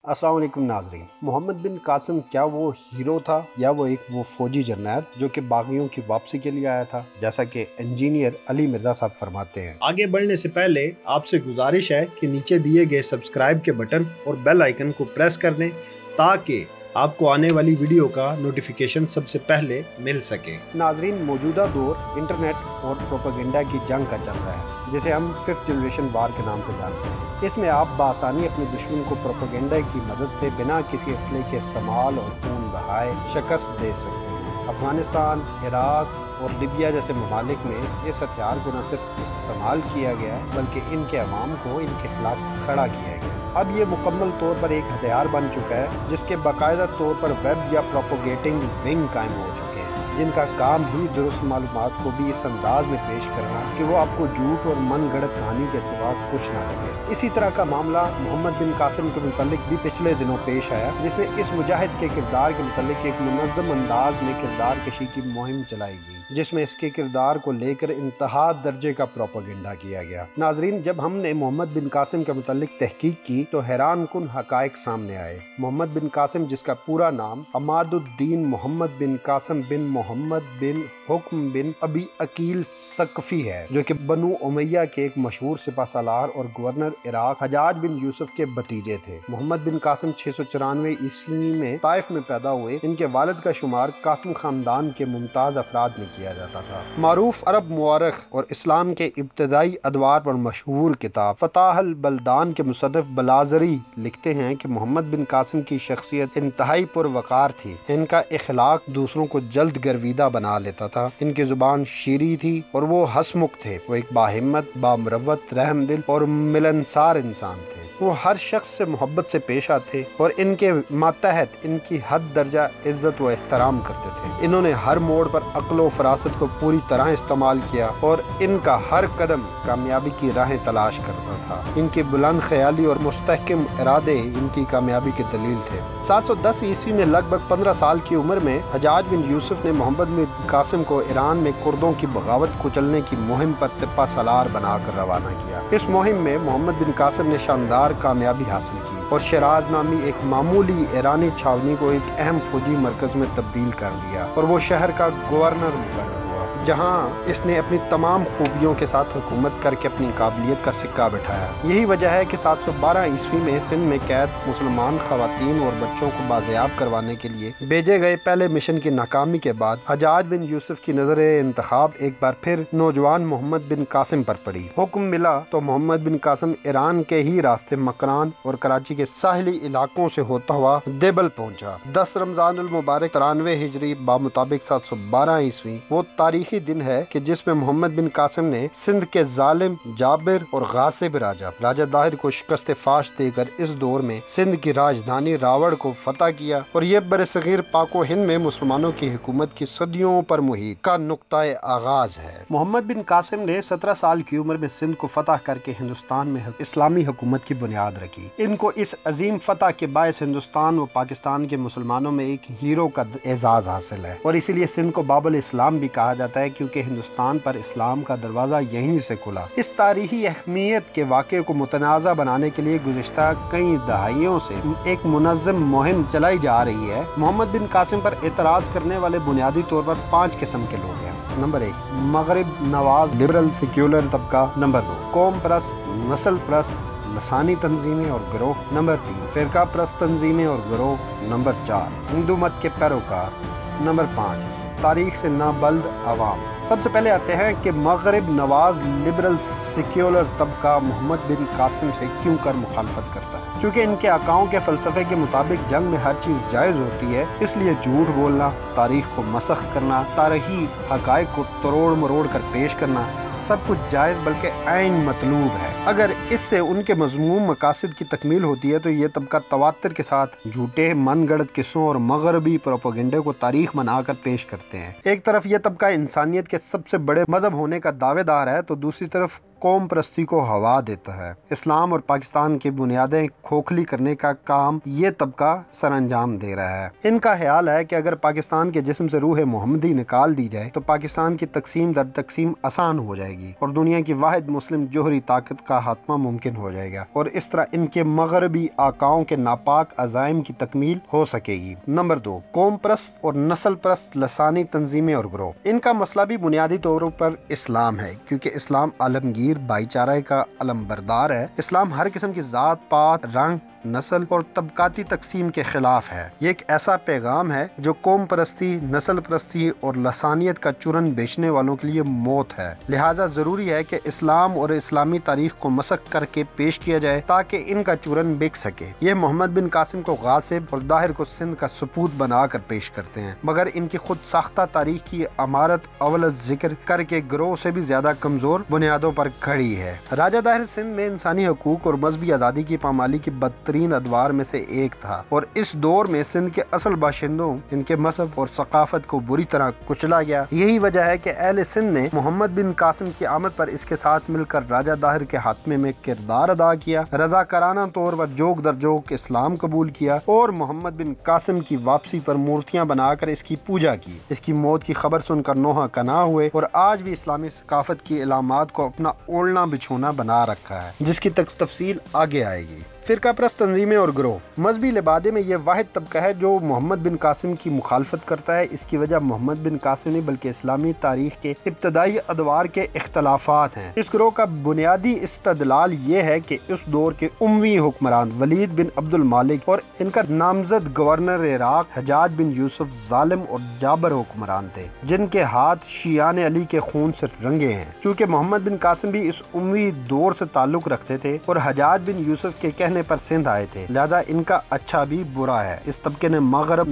अस्सलाम वालेकुम नाज़रीन। मोहम्मद बिन कासिम क्या वो हीरो था या वो फौजी जर्नैल जो कि बागियों की वापसी के लिए आया था, जैसा कि इंजीनियर अली मिर्जा साहब फरमाते हैं। आगे बढ़ने से पहले आपसे गुजारिश है कि नीचे दिए गए सब्सक्राइब के बटन और बेल आइकन को प्रेस कर दें ताकि आपको आने वाली वीडियो का नोटिफिकेशन सबसे पहले मिल सके। नाजरीन, मौजूदा दौर इंटरनेट और प्रोपेगेंडा की जंग का चल रहा है, जिसे हम 5th जनरेशन वार के नाम पर जानते हैं। इसमें आप बासानी अपने दुश्मन को प्रोपेगेंडा की मदद से बिना किसी असले के इस्तेमाल और खून बहाए शिकस्त दे सकते हैं। अफगानिस्तान, इराक और लिबिया जैसे ममालिक में इस हथियार को न सिर्फ इस्तेमाल किया गया बल्कि इनके अवाम को इनके खिलाफ खड़ा किया गया। अब ये मुकम्मल तौर पर एक हथियार बन चुका है जिसके बाकायदा तौर पर वेब या प्रोपोगेटिंग विंग कायम हो चुके हैं, जिनका काम ही दुरुस्त मालूमात को भी इस अंदाज में पेश करना कि वो आपको झूठ और मन गढ़ंत कहानी के सिवा कुछ ना लगे। इसी तरह का मामला मोहम्मद बिन कासिम के मुतालिक भी पिछले दिनों पेश आया, जिसमें इस मुजाहिद के किरदार के मुतालिक एक मुनज़्ज़म अंदाज में किरदार कशी की मुहिम चलाई गई, जिसमें इसके किरदार को लेकर इंतहा दर्जे का प्रोपेगेंडा किया गया। नाजरीन, जब हमने मोहम्मद बिन कासिम के मुतालिक तहकीक की तो हैरान कुन हकायक सामने आए। मोहम्मद बिन कासिम, जिसका पूरा नाम अमादुद्दीन मोहम्मद बिन कासिम बिन मोहम्मद बिन हुक्म बिन अबी अकील सकफी है, जो कि बनु उमैया के एक मशहूर सिपहसालार और गवर्नर इराक हजाज बिन यूसुफ के भतीजे थे। मोहम्मद बिन कासिम 694 ईस्वी में ताइफ में पैदा हुए। इनके वालिद का शुमार कासिम खानदान के मुमताज अफराद में किया जाता था। मारूफ अरब मुआरख और इस्लाम के इब्तदाई अदवार पर मशहूर किताब फताह अल बलदान के मुसन्निफ बलाजरी लिखते हैं कि मोहम्मद बिन कासिम की शख्सियत इंतहाई पुरवकार थी। इनका इखलाक दूसरों को जल्द गर्विदा बना लेता था। इनकी जुबान शीरी थी और वो हसमुख थे। वो एक बाहिम्मत, बामरवत, रहमदिल और मिलनसार इंसान थे। वो हर शख्स से मोहब्बत से पेश आते और इनके मातहत इनकी हद दर्जा इज्जत व एहतराम करते थे। इन्होंने हर मोड़ पर अक्ल व फरासत को पूरी तरह इस्तेमाल किया और इनका हर कदम कामयाबी की राहें तलाश करता था। इनकी बुलंद ख्याली और मुस्तहकम इरादे इनकी कामयाबी के दलील थे। 710 ईस्वी में लगभग 15 साल की उम्र में हजाज बिन यूसुफ ने मोहम्मद बिन कासिम को ईरान में कुर्दों की बगावत कुचलने की मुहिम पर सिपा सलार बनाकर रवाना किया। इस मुहिम में मोहम्मद बिन कासिम ने शानदार कामयाबी हासिल की और शिराज नामी एक मामूली ईरानी छावनी को एक अहम फौजी मरकज में तब्दील कर दिया और वो शहर का गवर्नर मुकर्रर हुआ, जहां इसने अपनी तमाम खूबियों के साथ हुकूमत करके अपनी काबिलियत का सिक्का बिठाया। यही वजह है कि 712 ईस्वी में सिंध में कैद मुसलमान खवातीन और बच्चों को बाजियाब करवाने के लिए भेजे गए पहले मिशन की नाकामी के बाद हजाज बिन यूसुफ की नजर इंतखाब एक बार फिर नौजवान मोहम्मद बिन कासिम पर पड़ी। हुक्म मिला तो मोहम्मद बिन कासिम ईरान के ही रास्ते मकरान और कराची के साहिली इलाकों से होता हुआ देबल पहुंचा। 10 रमजान उल मुबारक 93 हिजरी बामुताबिक 712 ईस्वी वो तारीखी दिन है कि जिसमें मोहम्मद बिन कासिम ने सिंध के जालिम, जाबिर और गासिब राजा दाहिर को शिकस्त फाश देकर इस दौर में सिंध की राजधानी रावड़ को फतह किया और ये बरसगीर पाको हिंद में मुसलमानों की हुकूमत की सदियों पर मुहित का नुक्ताए आगाज है। मोहम्मद बिन कासिम ने 17 साल की उम्र में सिंध को फतह करके हिंदुस्तान में इस्लामी हुकूमत की बुनियाद रखी। इनको इस अजीम फतह के बायस हिंदुस्तान व पाकिस्तान के मुसलमानों में एक हीरो का एजाज हासिल है और इसीलिए सिंध को बाबुल इस्लाम भी कहा जाता है, क्योंकि हिंदुस्तान पर इस्लाम का दरवाजा यहीं से खुला। इस तारीखी अहमियत के वाक़े को मुतनाज़ा बनाने के लिए गुज़िश्ता कई दहाइयों से एक मुनज़्ज़म मुहिम चलाई जा रही है। मोहम्मद बिन कासिम पर एतराज़ करने वाले बुनियादी तौर पर 5 किस्म के लोग हैं। नंबर 1, मगरिब नवाज लिबरल सेक्युलर तबका। नंबर 2, कौम परस्त, नस्ल परस्त, लसानी तंजीमें और गिरोह। नंबर 3, फ़िरका परस्त तंजीमें और गिरोह। नंबर 4, हिंदू मत के पैरोकार। नंबर 5, तारीख से नाबल्द अवाम। सबसे पहले आते हैं कि मगरिब नवाज लिबरल सेक्युलर तबका मोहम्मद बिन कासिम से क्यों कर मुखालफत करता है। क्योंकि इनके आकाओं के फलसफे के मुताबिक जंग में हर चीज़ जायज़ होती है, इसलिए झूठ बोलना, तारीख को मसख करना, तारीखी हक़ाइक़ को तरोड़ मरोड़ कर पेश करना सब कुछ जायज़ बल्कि ऐन मतलूब है। अगर इससे उनके मज़मूम मकासद की तकमील होती है तो ये तबका तवातर के साथ झूठे मनगढ़ंत किस्सों और मगरबी प्रोपेगेंडे को तारीख बनाकर पेश करते हैं। एक तरफ ये तबका इंसानियत के सबसे बड़े मजहब होने का दावेदार है तो दूसरी तरफ قوم پرستی کو ہوا دیتا ہے۔ اسلام اور پاکستان کی بنیادیں کھوکھلی کرنے کا کام یہ طبقہ سر انجام دے رہا ہے۔ ان کا خیال ہے کہ اگر پاکستان کے جسم سے روح محمدی نکال دی جائے تو پاکستان کی تقسیم در تقسیم آسان ہو جائے گی اور دنیا کی واحد مسلم جوہری طاقت کا خاتمہ ممکن ہو جائے گا، اور اس طرح ان کے مغربی آقاؤں کے ناپاک عزائم کی تکمیل ہو سکے گی۔ نمبر 2، قوم پرست اور نسل پرست لسانی تنظیمیں اور گروہ۔ ان کا مسئلہ بھی بنیادی طور پر اسلام ہے، کیونکہ اسلام عالمگیر بھائی چارہ کا علم بردار ہے۔ اسلام ہر قسم کی ذات پات، رنگ، نسل اور طبقاتی تقسیم کے خلاف ہے۔ یہ ایک ایسا پیغام ہے جو قوم پرستی، نسل پرستی اور لسانیت کا چورن بیچنے والوں کے لیے موت ہے۔ لہٰذا ضروری ہے کہ اسلام اور اسلامی تاریخ کو مسخ کر کے پیش کیا جائے تاکہ ان کا چورن بک سکے۔ یہ محمد بن قاسم کو غاصب اور طاہر کو سندھ کا سپوت بنا کر پیش کرتے ہیں، مگر ان کی خود ساختہ تاریخ کی عمارت اول ذکر کر کے گروہ سے بھی زیادہ کمزور بنیادوں پر کھڑی ہے۔ راجہ طاہر سندھ میں انسانی حقوق اور مذہبی آزادی کی پامالی کی بدترین ادوار میں سے ایک تھا، اور اس دور میں سندھ کے اصل باشندوں، ان کے مذہب اور ثقافت کو بری طرح کچلا گیا۔ یہی وجہ ہے کہ اہل سندھ نے محمد بن قاسم کی آمد پر اس کے ساتھ مل کر راجہ طاہر کے خاتمے میں کردار ادا کیا، رضاکارانہ طور پر جوک در جوک اسلام قبول کیا اور محمد بن قاسم کی واپسی پر مورتیاں بنا کر اس کی پوجا کی۔ اس کی موت کی خبر سن کر نوحہ کنا ہوئے اور آج بھی اسلامی ثقافت کی علامات کو اپنا اوڑھنا بچھونا بنا رکھا ہے، جس کی تفصیل آگے آئے گی۔ فرقہ پرست تنظیمیں اور گروہ۔ مذہبی لبادے میں یہ واحد طبقہ ہے جو محمد بن قاسم کی مخالفت کرتا ہے۔ اس کی وجہ محمد بن قاسم نہیں بلکہ اسلامی تاریخ کے ابتدائی ادوار کے اختلافات ہیں۔ اس گروہ کا بنیادی استدلال یہ ہے کہ اس دور کے اموی حکمران ولید بن عبد المالک اور ان کا نامزد گورنر عراق حجاج بن یوسف ظالم اور جابر حکمران تھے، جن کے ہاتھ شیعان علی کے خون سے رنگے ہیں۔ چونکہ محمد بن قاسم بھی اس اموی دور سے تعلق رکھتے تھے اور حجاج بن یوسف کے کہنے پر سندھ آئے تھے، لہذا ان کا اچھا بھی برا ہے۔ اس طبقے نے مغرب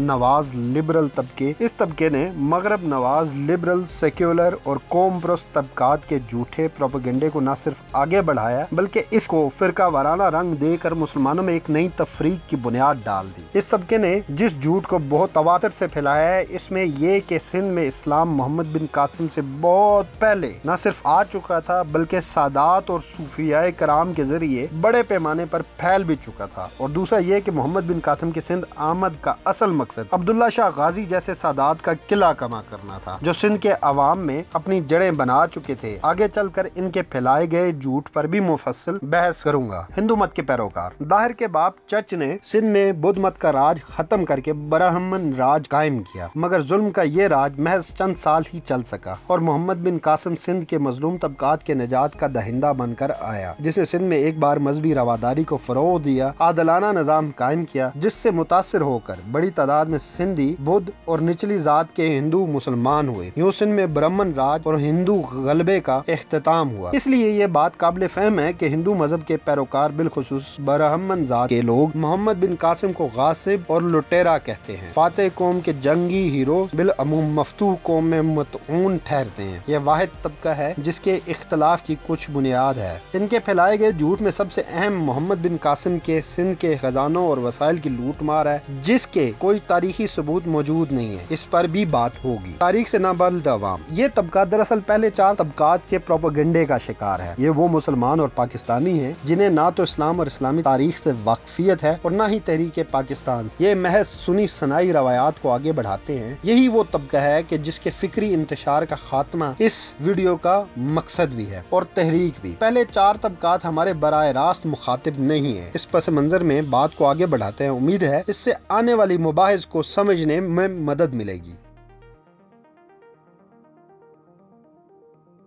لبرل سیکولر اور قوم پرست طبقات کے جھوٹے پروپیگنڈے کو نہ صرف آگے بڑھایا بلکہ اس کو فرقہ وارانہ رنگ دے کر مسلمانوں میں ایک نئی تفریق کی بنیاد ڈال دی۔ اس طبقے نے جس جھوٹ کو بہت تواتر سے پھیلایا ہے اس میں یہ کہ سندھ میں اسلام محمد بن قاسم سے بہت پہلے نہ صرف آ چکا تھا بلکہ سادات اور صوفیاء کرام کے ذریعے بڑے پیمانے پر پھیل بھی چکا تھا، اور دوسرا یہ کہ محمد بن قاسم کی سندھ آمد کا اصل مقصد عبداللہ شاہ غازی جیسے سادات کا قلعہ کما کرنا تھا جو سندھ کے عوام میں اپنی جڑیں بنا چکے تھے۔ آگے چل کر ان کے پھیلائے گئے جھوٹ پر بھی مفصل بحث کروں گا۔ ہندو مت کے پیروکار۔ طاہر کے باپ چچ نے سندھ میں بدھ مت کا راج ختم کر کے برہمن راج قائم کیا، مگر ظلم کا یہ راج محض چند سال ہی چل سکا اور محمد بن قاسم سندھ کے مظلوم طبقات کے نجات کا دہندہ بن کر آیا، جسے سندھ میں ایک بار مذہبی رواداری کو فروغ دیا، عادلانہ نظام قائم کیا، جس سے متاثر ہو کر بڑی تعداد میں سندھی بدھ اور نچلی ذات کے ہندو مسلمان ہوئے۔ یوں سندھ میں برہمن راج اور ہندو غلبے کا اختتام ہوا۔ اس لیے یہ بات قابل فہم ہے کہ ہندو مذہب کے پیروکار بالخصوص برہمن ذات کے لوگ محمد بن قاسم کو غاصب اور لٹیرا کہتے ہیں۔ فاتح قوم کے جنگی ہیرو بالعموم مفتوح قوم میں مطعون ٹھہرتے ہیں۔ یہ واحد طبقہ ہے جس کے اختلاف کی کچھ بنیاد ہے۔ ان کے پھیلائے گئے جھوٹ میں سب سے اہم محمد بن قاسم کے سندھ کے خزانوں اور وسائل کی لوٹ مار ہے، جس کے کوئی تاریخی ثبوت موجود نہیں ہے۔ اس پر بھی بات ہوگی۔ تاریخ سے نابلد عوام۔ یہ طبقہ دراصل پہلے 4 طبقات کے پروپیگنڈے کا شکار ہے۔ یہ وہ مسلمان اور پاکستانی ہیں جنہیں نہ تو اسلام اور اسلامی تاریخ سے واقفیت ہے اور نہ ہی تحریک پاکستان۔ یہ محض سنی سنائی روایات کو آگے بڑھاتے ہیں۔ یہی وہ طبقہ ہے کہ جس کے فکری انتشار کا خاتمہ اس ویڈیو کا مقصد بھی ہے اور تحریک بھی۔ پہلے 4 طبقات ہمارے براہ راست مخاطب نہیں ہیں۔ اس پس منظر میں بات کو آگے بڑھاتے ہیں۔ امید ہے اس سے آنے والی مباحث کو سمجھنے میں مدد ملے گی۔